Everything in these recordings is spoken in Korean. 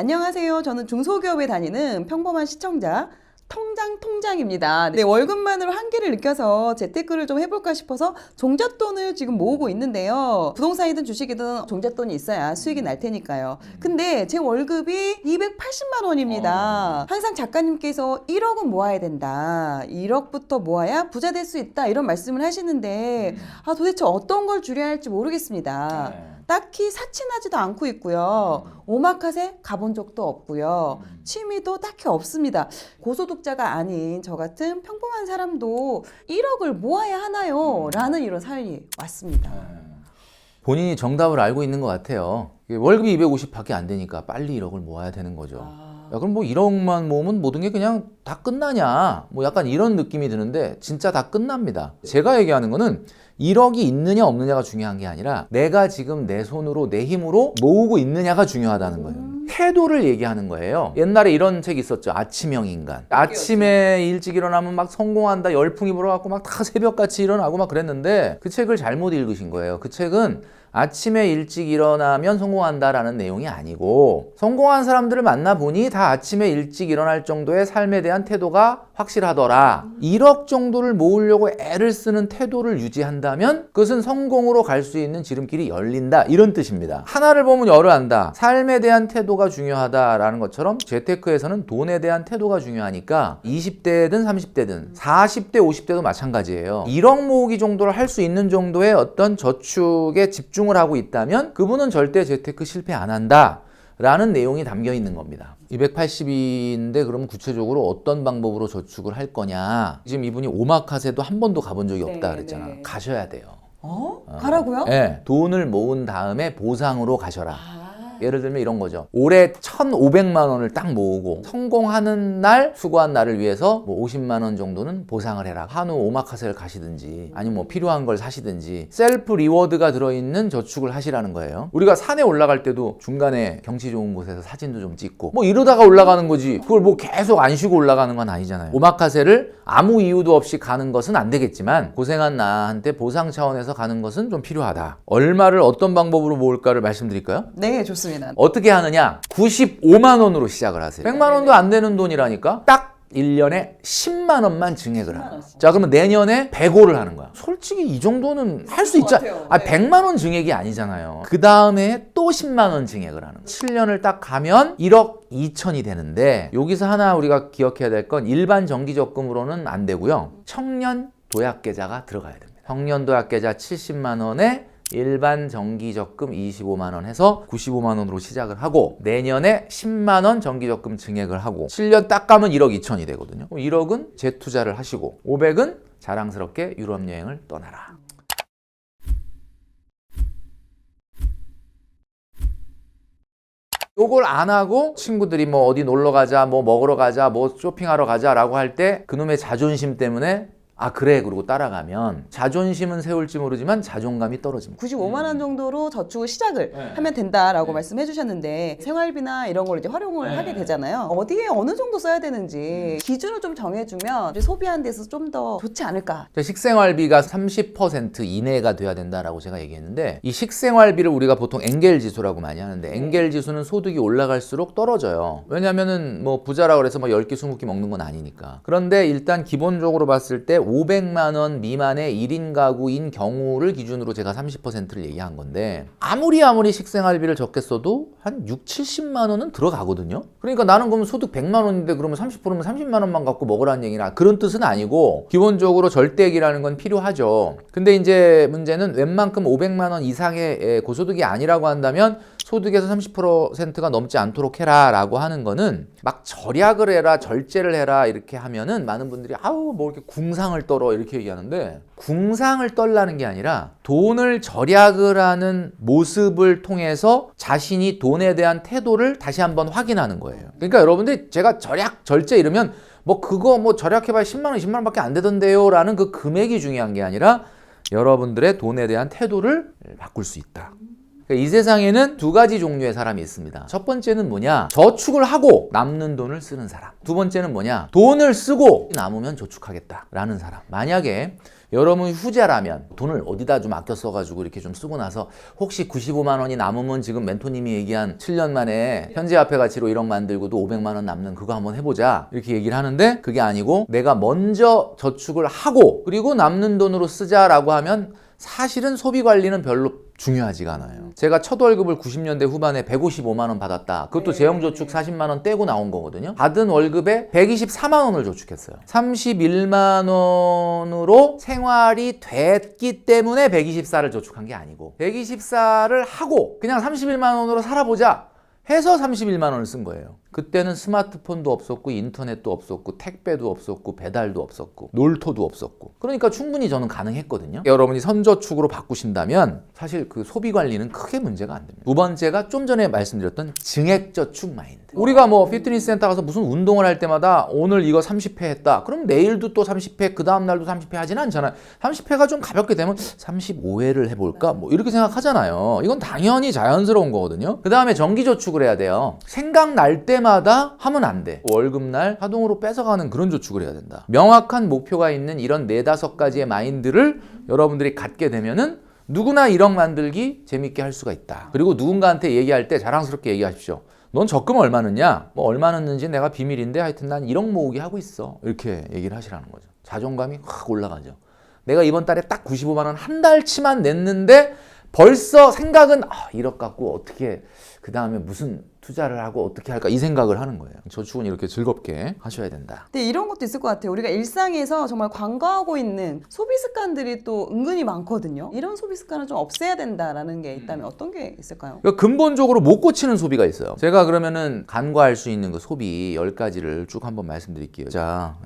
안녕하세요. 저는 중소기업에 다니는 평범한 시청자 통장입니다. 네, 월급만으로 한계를 느껴서 재테크를 좀 해볼까 싶어서 종잣돈을 지금 모으고 있는데요. 부동산이든 주식이든 종잣돈이 있어야 수익이 날 테니까요. 근데 제 월급이 280만 원입니다. 항상 작가님께서 1억은 모아야 된다. 1억부터 모아야 부자 될 수 있다. 이런 말씀을 하시는데 도대체 어떤 걸 줄여야 할지 모르겠습니다. 딱히 사치나지도 않고 있고요. 오마카세 가본 적도 없고요. 취미도 딱히 없습니다. 고소득자가 아닌 저 같은 평범한 사람도 1억을 모아야 하나요? 라는 이런 사연이 왔습니다. 본인이 정답을 알고 있는 것 같아요. 월급이 250밖에 안 되니까 빨리 1억을 모아야 되는 거죠. 야, 그럼 뭐 1억만 모으면 모든 게 그냥 다 끝나냐? 뭐 약간 이런 느낌이 드는데 진짜 다 끝납니다. 제가 얘기하는 거는 1억이 있느냐 없느냐가 중요한 게 아니라 내가 지금 내 손으로 내 힘으로 모으고 있느냐가 중요하다는 거예요. 태도를 얘기하는 거예요. 옛날에 이런 책 있었죠. 아침형 인간. 아침에 일찍 일어나면 막 성공한다, 열풍이 불어갖고 막 다 새벽같이 일어나고 막 그랬는데 그 책을 잘못 읽으신 거예요. 그 책은 아침에 일찍 일어나면 성공한다라는 내용이 아니고 성공한 사람들을 만나보니 다 아침에 일찍 일어날 정도의 삶에 대한 태도가 확실하더라. 1억 정도를 모으려고 애를 쓰는 태도를 유지한다면 그것은 성공으로 갈 수 있는 지름길이 열린다. 이런 뜻입니다. 하나를 보면 열을 안다. 삶에 대한 태도가 중요하다라는 것처럼 재테크에서는 돈에 대한 태도가 중요하니까 20대든 30대든 40대 50대도 마찬가지예요. 1억 모으기 정도를 할 수 있는 정도의 어떤 저축에 집중을 하고 있다면 그분은 절대 재테크 실패 안 한다 라는 내용이 담겨 있는 겁니다. 280인데 그러면 구체적으로 어떤 방법으로 저축을 할 거냐. 지금 이분이 오마카세도 한 번도 가본 적이 없다 그랬잖아. 가셔야 돼요. 가라고요? 네, 돈을 모은 다음에 보상으로 가셔라. 예를 들면 이런 거죠. 올해 1,500만 원을 딱 모으고 성공하는 날 수고한 날을 위해서 뭐 50만 원 정도는 보상을 해라. 한우 오마카세를 가시든지 아니면 뭐 필요한 걸 사시든지 셀프 리워드가 들어있는 저축을 하시라는 거예요. 우리가 산에 올라갈 때도 중간에 경치 좋은 곳에서 사진도 좀 찍고 뭐 이러다가 올라가는 거지. 그걸 뭐 계속 안 쉬고 올라가는 건 아니잖아요. 오마카세를 아무 이유도 없이 가는 것은 안 되겠지만 고생한 나한테 보상 차원에서 가는 것은 좀 필요하다. 얼마를 어떤 방법으로 모을까를 말씀드릴까요? 네, 좋습니다. 어떻게 하느냐? 95만 원으로 시작을 하세요. 100만 원도 안 되는 돈이라니까? 딱 1년에 10만 원만 증액을 하는 거야. 자, 그러면 내년에 105를 하는 거야. 솔직히 이 정도는 할 수 있잖아. 100만 원 증액이 아니잖아요. 그 다음에 또 10만 원 증액을 하는 거야. 7년을 딱 가면 1억 2천이 되는데 여기서 하나 우리가 기억해야 될 건 일반 정기적금으로는 안 되고요. 청년 도약계좌가 들어가야 됩니다. 청년 도약계좌 70만 원에 일반 정기적금 25만 원 해서 95만 원으로 시작을 하고 내년에 10만 원 정기적금 증액을 하고 7년 딱 가면 1억 2천이 되거든요. 1억은 재투자를 하시고 500은 자랑스럽게 유럽 여행을 떠나라. 요걸 안 하고 친구들이 뭐 어디 놀러 가자, 뭐 먹으러 가자, 뭐 쇼핑하러 가자 라고 할 때 그놈의 자존심 때문에 그래 그러고 따라가면 자존심은 세울지 모르지만 자존감이 떨어집니다. 95만 원 정도로 저축을 시작을 하면 된다라고 말씀해 주셨는데 생활비나 이런 걸 이제 활용을 하게 되잖아요. 어디에 어느 정도 써야 되는지 기준을 좀 정해주면 이제 소비하는 데서 좀 더 좋지 않을까. 식생활비가 30% 이내가 돼야 된다라고 제가 얘기했는데 이 식생활비를 우리가 보통 엔겔 지수라고 많이 하는데 엔겔 지수는 소득이 올라갈수록 떨어져요. 왜냐면은 뭐 부자라고 그래서 뭐 10끼 20끼 먹는 건 아니니까. 그런데 일단 기본적으로 봤을 때 500만 원 미만의 1인 가구인 경우를 기준으로 제가 30%를 얘기한 건데 아무리 식생활비를 적게 써도 한 6, 70만 원은 들어가거든요. 그러니까 나는 그러면 소득 100만 원인데 그러면 30%면 30만 원만 갖고 먹으라는 얘기나 그런 뜻은 아니고 기본적으로 절대액이라는 건 필요하죠. 근데 이제 문제는 웬만큼 500만 원 이상의 고소득이 아니라고 한다면 소득에서 30%가 넘지 않도록 해라 라고 하는 거는 막 절약을 해라 절제를 해라 이렇게 하면은 많은 분들이 뭐 이렇게 궁상을 떨어 이렇게 얘기하는데 궁상을 떨라는 게 아니라 돈을 절약을 하는 모습을 통해서 자신이 돈에 대한 태도를 다시 한번 확인하는 거예요. 그러니까 여러분들 제가 절약 절제 이러면 뭐 그거 뭐 절약해봐야 10만 원 20만 원밖에 안 되던데요 라는 그 금액이 중요한 게 아니라 여러분들의 돈에 대한 태도를 바꿀 수 있다. 이 세상에는 두 가지 종류의 사람이 있습니다. 첫 번째는 뭐냐? 저축을 하고 남는 돈을 쓰는 사람. 두 번째는 뭐냐? 돈을 쓰고 남으면 저축하겠다라는 사람. 만약에 여러분 후자라면 돈을 어디다 좀 아껴 써가지고 이렇게 좀 쓰고 나서 혹시 95만 원이 남으면 지금 멘토님이 얘기한 7년 만에 현재 화폐 가치로 1억 만들고도 500만 원 남는 그거 한번 해보자 이렇게 얘기를 하는데 그게 아니고 내가 먼저 저축을 하고 그리고 남는 돈으로 쓰자라고 하면 사실은 소비 관리는 별로 중요하지가 않아요. 제가 첫 월급을 90년대 후반에 155만 원 받았다. 그것도 재형저축 40만 원 떼고 나온 거거든요. 받은 월급에 124만 원을 저축했어요. 31만 원으로 생활이 됐기 때문에 124를 저축한 게 아니고 124를 하고 그냥 31만 원으로 살아보자 해서 31만 원을 쓴 거예요. 그때는 스마트폰도 없었고 인터넷도 없었고 택배도 없었고 배달도 없었고 놀토도 없었고 그러니까 충분히 저는 가능했거든요. 여러분이 선저축으로 바꾸신다면 사실 그 소비 관리는 크게 문제가 안 됩니다. 두 번째가 좀 전에 말씀드렸던 증액저축 마인드. 우리가 뭐 피트니스 센터 가서 무슨 운동을 할 때마다 오늘 이거 30회 했다. 그럼 내일도 또 30회 그 다음 날도 30회 하지는 않잖아요. 30회가 좀 가볍게 되면 35회를 해볼까? 뭐 이렇게 생각하잖아요. 이건 당연히 자연스러운 거거든요. 그 다음에 정기저축을 해야 돼요. 생각날 때마다 하면 안 돼. 월급날 자동으로 뺏어가는 그런 저축을 해야 된다. 명확한 목표가 있는 이런 4-5가지의 마인드를 여러분들이 갖게 되면은 누구나 1억 만들기 재밌게 할 수가 있다. 그리고 누군가한테 얘기할 때 자랑스럽게 얘기하십시오. 넌 적금 얼마 넣냐? 뭐 얼마 넣는지 내가 비밀인데 하여튼 난 1억 모으기 하고 있어. 이렇게 얘기를 하시라는 거죠. 자존감이 확 올라가죠. 내가 이번 달에 딱 95만 원 한 달치만 냈는데 벌써 생각은 1억 갖고 어떻게 그 다음에 무슨 투자를 하고 어떻게 할까 이 생각을 하는 거예요. 저축은 이렇게 즐겁게 하셔야 된다. 근데 이런 것도 있을 것 같아요. 우리가 일상에서 정말 관과하고 있는 소비 습관들이 또 은근히 많거든요. 이런 소비 습관을 좀 없애야 된다라는 게 있다면 어떤 게 있을까요? 그러니까 근본적으로 못 고치는 소비가 있어요. 제가 그러면은 간과할 수 있는 그 소비 10가지를 쭉 한번 말씀드릴게요. 자,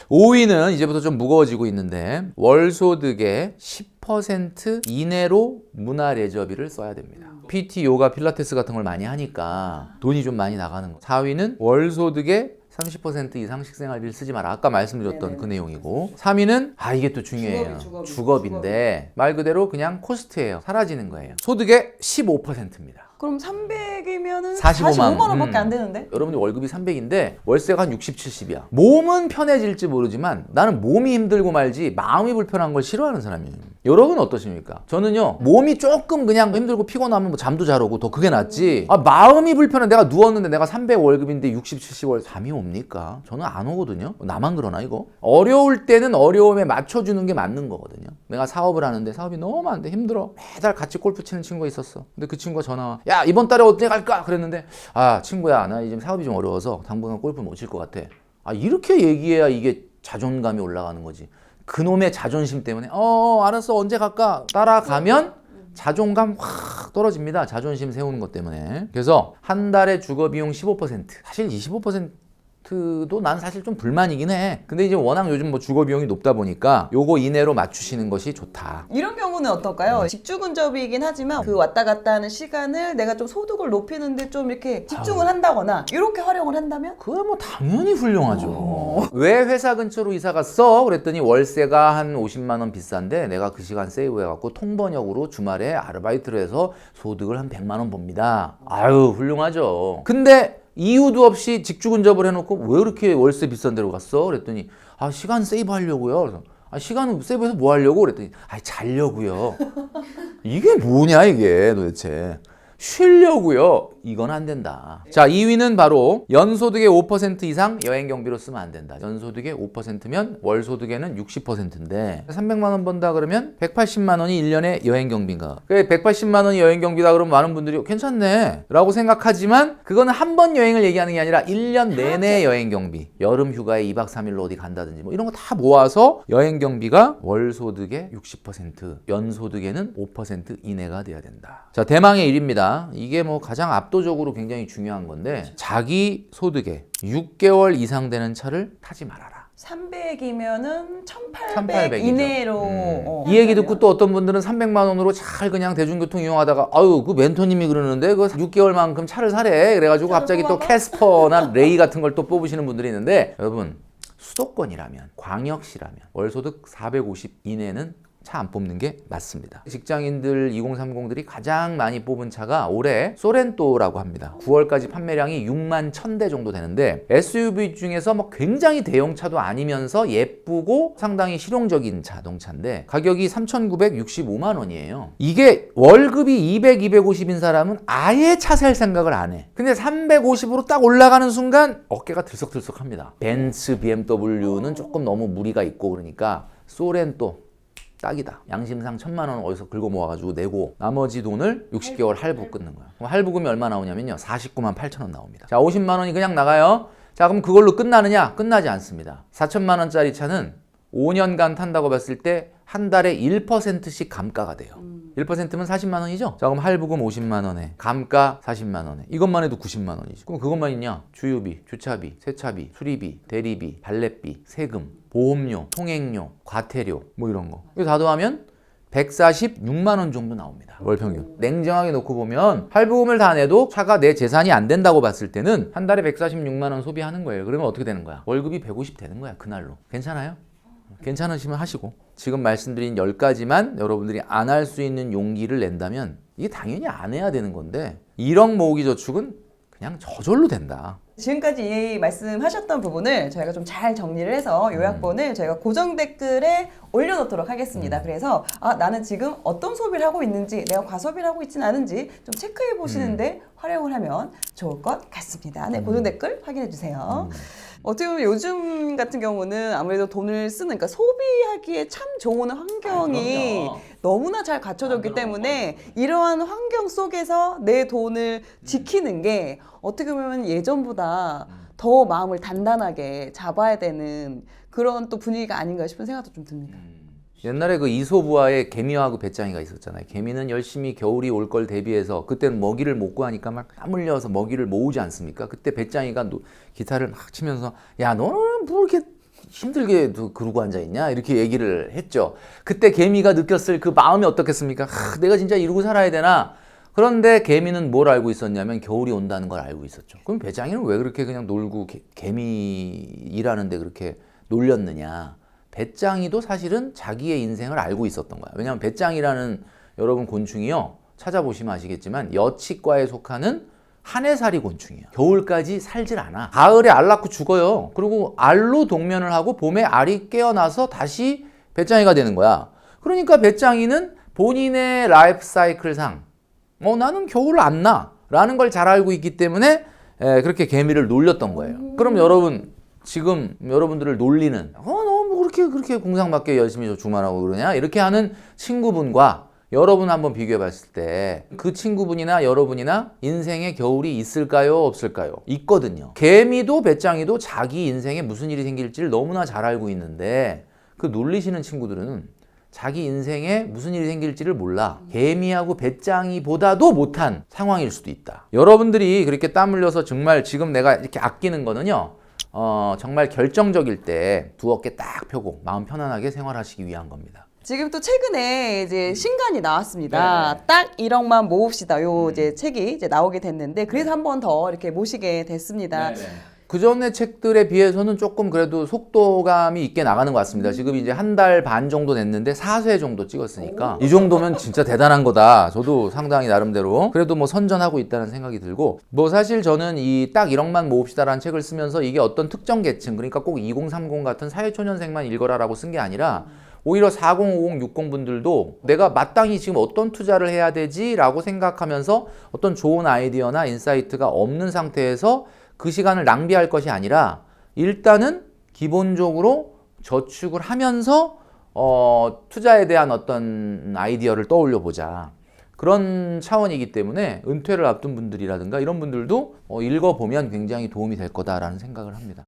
5위는 이제부터 좀 무거워지고 있는데 월소득의 10% 이내로 문화 레저비를 써야 됩니다. PT, 요가, 필라테스 같은 걸 많이 하니까 돈이 좀 많이 나가는 거. 4위는 월소득의 30% 이상 식생활비를 쓰지 마라. 아까 말씀드렸던 그 내용이고 3위는 이게 또 중요해요. 주거비인데 말 그대로 그냥 코스트예요. 사라지는 거예요. 소득의 15%입니다. 그럼 300이면은 45만 45만 원밖에 안 되는데? 여러분이 월급이 300인데 월세가 한 60, 70이야. 몸은 편해질지 모르지만 나는 몸이 힘들고 말지 마음이 불편한 걸 싫어하는 사람이에요. 여러분 어떠십니까? 저는요 몸이 조금 그냥 힘들고 피곤하면 뭐 잠도 잘 오고 더 그게 낫지 마음이 불편해. 내가 누웠는데 내가 300 월급인데 60, 70월 잠이 옵니까? 저는 안 오거든요. 나만 그러나 이거? 어려울 때는 어려움에 맞춰주는 게 맞는 거거든요. 내가 사업을 하는데 사업이 너무 안 돼. 힘들어. 매달 같이 골프 치는 친구가 있었어. 근데 그 친구가 전화 와. 야 이번 달에 어떻게 갈까? 그랬는데 친구야 나 이제 사업이 좀 어려워서 당분간 골프 못 칠 것 같아. 이렇게 얘기해야 이게 자존감이 올라가는 거지. 그놈의 자존심 때문에 알았어 언제 갈까? 따라가면 자존감 확 떨어집니다. 자존심 세우는 것 때문에. 그래서 한 달에 주거비용 15% 사실 25%도 난 사실 좀 불만이긴 해. 근데 이제 워낙 요즘 뭐 주거비용이 높다 보니까 요거 이내로 맞추시는 것이 좋다. 이런 경우는 어떨까요? 직주근접이긴 하지만 그 왔다 갔다 하는 시간을 내가 좀 소득을 높이는데 좀 이렇게 집중을 한다거나 이렇게 활용을 한다면? 그거 뭐 당연히 훌륭하죠. 왜 회사 근처로 이사 갔어? 그랬더니 월세가 한 50만 원 비싼데 내가 그 시간 세이브해갖고 통번역으로 주말에 아르바이트를 해서 소득을 한 100만 원 봅니다. 훌륭하죠. 근데 이유도 없이 직주근접을 해놓고 왜 이렇게 월세 비싼 데로 갔어? 그랬더니 시간 세이브 하려고요. 그래서 시간은 세이브해서 뭐 하려고? 그랬더니 자려고요. 이게 뭐냐 이게 도대체. 쉬려고요. 이건 안 된다. 자, 2위는 바로 연소득의 5% 이상 여행 경비로 쓰면 안 된다. 연소득의 5%면 월소득에는 60%인데 300만 원 번다 그러면 180만 원이 1년에 여행 경비인가. 180만 원이 여행 경비다 그러면 많은 분들이 괜찮네 라고 생각하지만 그거는 한 번 여행을 얘기하는 게 아니라 1년 내내 여행 경비. 여름 휴가에 2박 3일로 어디 간다든지 뭐 이런 거 다 모아서 여행 경비가 월소득의 60%, 연소득에는 5% 이내가 돼야 된다. 자, 대망의 일입니다. 이게 뭐 가장 압도적으로 굉장히 중요한 건데 자기 소득의 6개월 이상 되는 차를 타지 말아라. 300이면은 1800 1800 이죠. 이내로 이 얘기 듣고 또 어떤 분들은 300만 원으로 잘 그냥 대중교통 이용하다가 그 멘토님이 그러는데 그 6개월만큼 차를 사래 그래가지고 갑자기 또 캐스퍼나 레이 같은 걸 또 뽑으시는 분들이 있는데 여러분 수도권이라면 광역시라면 월소득 450 이내는 차 안 뽑는 게 맞습니다. 직장인들 2030들이 가장 많이 뽑은 차가 올해 소렌토라고 합니다. 9월까지 판매량이 6만 1000대 정도 되는데 SUV 중에서 뭐 굉장히 대형차도 아니면서 예쁘고 상당히 실용적인 자동차인데 가격이 3,965만 원이에요. 이게 월급이 200, 250인 사람은 아예 차 살 생각을 안 해. 근데 350으로 딱 올라가는 순간 어깨가 들썩들썩합니다. 벤츠, BMW는 조금 너무 무리가 있고 그러니까 소렌토 딱이다. 양심상 1,000만 원 어디서 긁어 모아가지고 내고 나머지 돈을 60개월 할부 끊는 거야. 그럼 할부금이 얼마 나오냐면요. 49만 8천 원 나옵니다. 자, 50만 원이 그냥 나가요. 자, 그럼 그걸로 끝나느냐? 끝나지 않습니다. 4천만 원짜리 차는 5년간 탄다고 봤을 때 한 달에 1%씩 감가가 돼요. 1%면 40만 원이죠? 자, 그럼 할부금 50만 원에 감가 40만 원에 이것만 해도 90만 원이지. 그럼 그것만 있냐? 주유비, 주차비, 세차비, 수리비, 대리비, 발렛비, 세금, 보험료, 통행료, 과태료 뭐 이런 거. 이거 다 더하면 146만 원 정도 나옵니다. 월 평균. 냉정하게 놓고 보면 할부금을 다 내도 차가 내 재산이 안 된다고 봤을 때는 한 달에 146만 원 소비하는 거예요. 그러면 어떻게 되는 거야? 월급이 150 되는 거야, 그날로. 괜찮아요? 괜찮으시면 하시고. 지금 말씀드린 10가지만 여러분들이 안 할 수 있는 용기를 낸다면 이게 당연히 안 해야 되는 건데 1억 모으기 저축은 그냥 저절로 된다. 지금까지 말씀하셨던 부분을 저희가 좀 잘 정리를 해서 요약본을 저희가 고정 댓글에 올려놓도록 하겠습니다. 그래서 나는 지금 어떤 소비를 하고 있는지, 내가 과소비를 하고 있지는 않은지 좀 체크해 보시는데 활용을 하면 좋을 것 같습니다. 네, 고정 댓글 확인해 주세요. 어떻게 보면 요즘 같은 경우는 아무래도 돈을 쓰는, 그러니까 소비하기에 참 좋은 환경이 너무나 잘 갖춰졌기 때문에 이러한 환경 속에서 내 돈을 지키는 게 어떻게 보면 예전보다 더 마음을 단단하게 잡아야 되는 그런 또 분위기가 아닌가 싶은 생각도 좀 듭니다. 옛날에 그 이솝우화에 개미하고 배짱이가 있었잖아요. 개미는 열심히 겨울이 올 걸 대비해서 그때는 먹이를 못 구하니까 막 땀 흘려서 먹이를 모으지 않습니까? 그때 배짱이가 기타를 막 치면서 야 너는 뭐 이렇게 힘들게 그러고 앉아있냐? 이렇게 얘기를 했죠. 그때 개미가 느꼈을 그 마음이 어떻겠습니까? 내가 진짜 이러고 살아야 되나? 그런데 개미는 뭘 알고 있었냐면 겨울이 온다는 걸 알고 있었죠. 그럼 배짱이는 왜 그렇게 그냥 놀고 개미 일하는데 그렇게 놀렸느냐? 배짱이도 사실은 자기의 인생을 알고 있었던 거야. 왜냐하면 배짱이라는 여러분 곤충이요. 찾아보시면 아시겠지만 여치과에 속하는 한해살이 곤충이야. 겨울까지 살질 않아. 가을에 알 낳고 죽어요. 그리고 알로 동면을 하고 봄에 알이 깨어나서 다시 배짱이가 되는 거야. 그러니까 배짱이는 본인의 라이프 사이클상 나는 겨울을 안 나 라는 걸 잘 알고 있기 때문에 그렇게 개미를 놀렸던 거예요. 그럼 여러분 지금 여러분들을 놀리는 너 뭐 그렇게 공상밖에 열심히 주말하고 그러냐 이렇게 하는 친구분과 여러분 한번 비교해 봤을 때 그 친구분이나 여러분이나 인생에 겨울이 있을까요 없을까요? 있거든요. 개미도 배짱이도 자기 인생에 무슨 일이 생길지를 너무나 잘 알고 있는데 그 놀리시는 친구들은 자기 인생에 무슨 일이 생길지를 몰라. 개미하고 배짱이보다도 못한 상황일 수도 있다. 여러분들이 그렇게 땀 흘려서 정말 지금 내가 이렇게 아끼는 거는요. 정말 결정적일 때 두 어깨 딱 펴고 마음 편안하게 생활하시기 위한 겁니다. 지금 또 최근에 이제 신간이 나왔습니다. 네네. 딱 1억만 모읍시다. 요 이제 책이 이제 나오게 됐는데 그래서 한 번 더 이렇게 모시게 됐습니다. 그 전에 책들에 비해서는 조금 그래도 속도감이 있게 나가는 것 같습니다. 지금 이제 한 달 반 정도 됐는데 4쇄 정도 찍었으니까 이 정도면 진짜 대단한 거다. 저도 상당히 나름대로 그래도 뭐 선전하고 있다는 생각이 들고 뭐 사실 저는 이 딱 1억만 모읍시다라는 책을 쓰면서 이게 어떤 특정 계층 그러니까 꼭 2030 같은 사회초년생만 읽어라라고 쓴 게 아니라 오히려 40, 50, 60 분들도 내가 마땅히 지금 어떤 투자를 해야 되지? 라고 생각하면서 어떤 좋은 아이디어나 인사이트가 없는 상태에서 그 시간을 낭비할 것이 아니라 일단은 기본적으로 저축을 하면서 투자에 대한 어떤 아이디어를 떠올려 보자. 그런 차원이기 때문에 은퇴를 앞둔 분들이라든가 이런 분들도 읽어보면 굉장히 도움이 될 거다라는 생각을 합니다.